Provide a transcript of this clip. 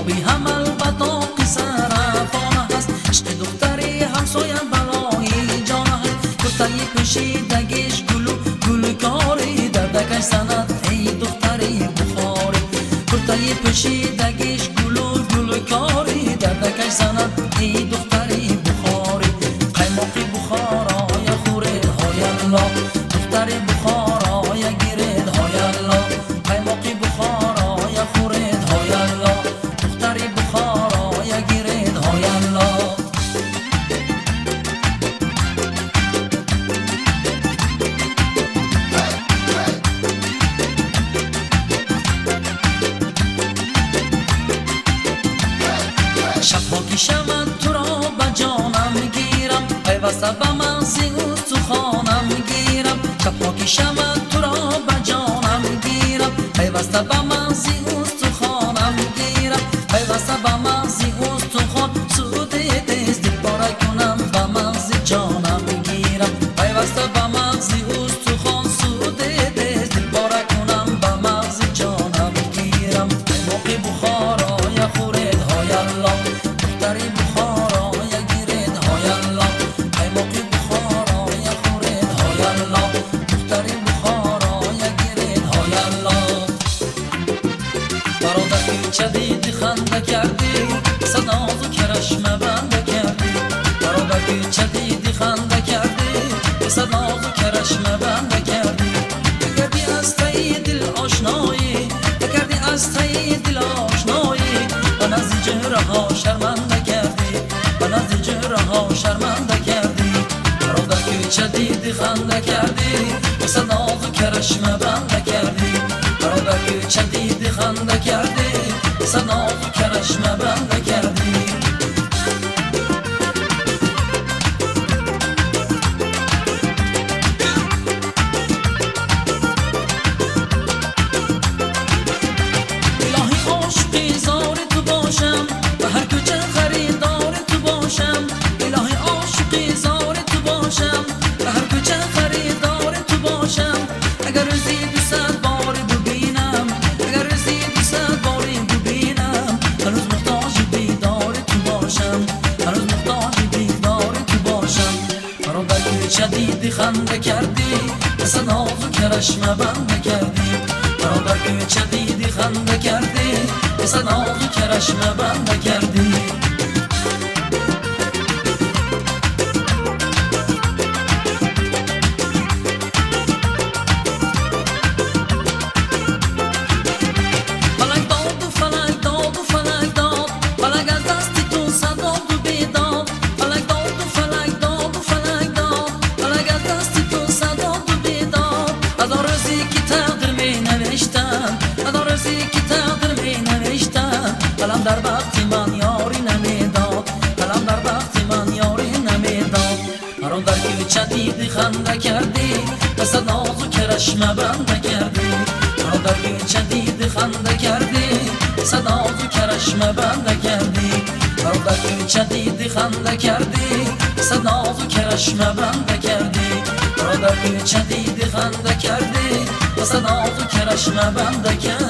آبی هم البتا پسر افانه هست، عشق دختری همسایم بلایی جانه هست. دختری پوشیدگیش گلکاری دردکش زند ای دختری بخاری. دختری پوشیدگیش گلکاری دردکش زند ای دختری بخاری. قیماقی بخارای خورد های الله، دختری بخارای گیرد های الله. قیماقی بخارای خورد های الله، دختری بخارای گیرد های الله. شبها که شود تو را به جانم گیرم، پیوسته به مغزی تو خانم گیرم. شبها که شود تو را به جانم گیرم، پیوسته به مغزی تو خانم گیرم. پیوسته به مغزی تو خان سود تیز دل پاره کنم به مغزی جانم گیرم. پیوسته به مغزی تو خان سود تیز دل پاره کنم به مغزی جانم گیرم. قیماقی بخارای خورد های الله، دختری بخارای گیرد های الله. قیماقی بخارای خورد های الله، دختری بخارای گیرد های الله. برادر کوچه دیدی خنده کردی، صدازو کرشمه بنده کردی. برادر کوچه دیدی خنده کردی، صدازو کرشمه بنده کردی. بگردی از تی دل آشنایی، بگردی از تی دل آشنایی. من از جهره ها شرمنده کردی، من از جهره ها شرمنده کردی. برادر کوچه دیدی خنده کردی، صدازو کرشمه بنده کردی. برادر کوچه دیدی خنده کردی، صدازو کرشمه بنده کردی. الهی عاشقی زار تو باشم، به هر کوچه خریدار تو باشم. الهی عاشقی زار تو باشم، به هر کوچه خریدار تو باشم. اگر روزی 200 بار ببینم، اگر روزی 200 بار ببینم. هنوز محتاج دیدار تو باشم، هنوز محتاج دیدار تو باشم. برادر کوچه دیدی خنده کردی، صدازو کرشمه بنده کردی. برادر کوچه دیدی خنده کردی، صدازو کرشمه بنده کردی. فلک داد و فلک داد و فلک داد، فلک از دست تو صداد و بیداد. فلک داد و فلک داد و فلک داد، فلک از دست تو صداد و بیداد. از آن روزی که تقدیر می نوشتم، از آن روزی که تقدیر می نوشتم. قلم در وقت من یاری نمیداد، قلم در وقت من یاری نمیداد. برادر کوچه دیدی خنده کردی، صدازو کرشمه بنده کردی. برادر کوچه دیدی خنده کردی، صدازو کرشمه بنده کردی. برادر کوچه دیدی خنده کردی، صدازو کرشمه بنده کردی. برادر کوچه دیدی خنده کردی، صدازو کرشمه بنده کردی.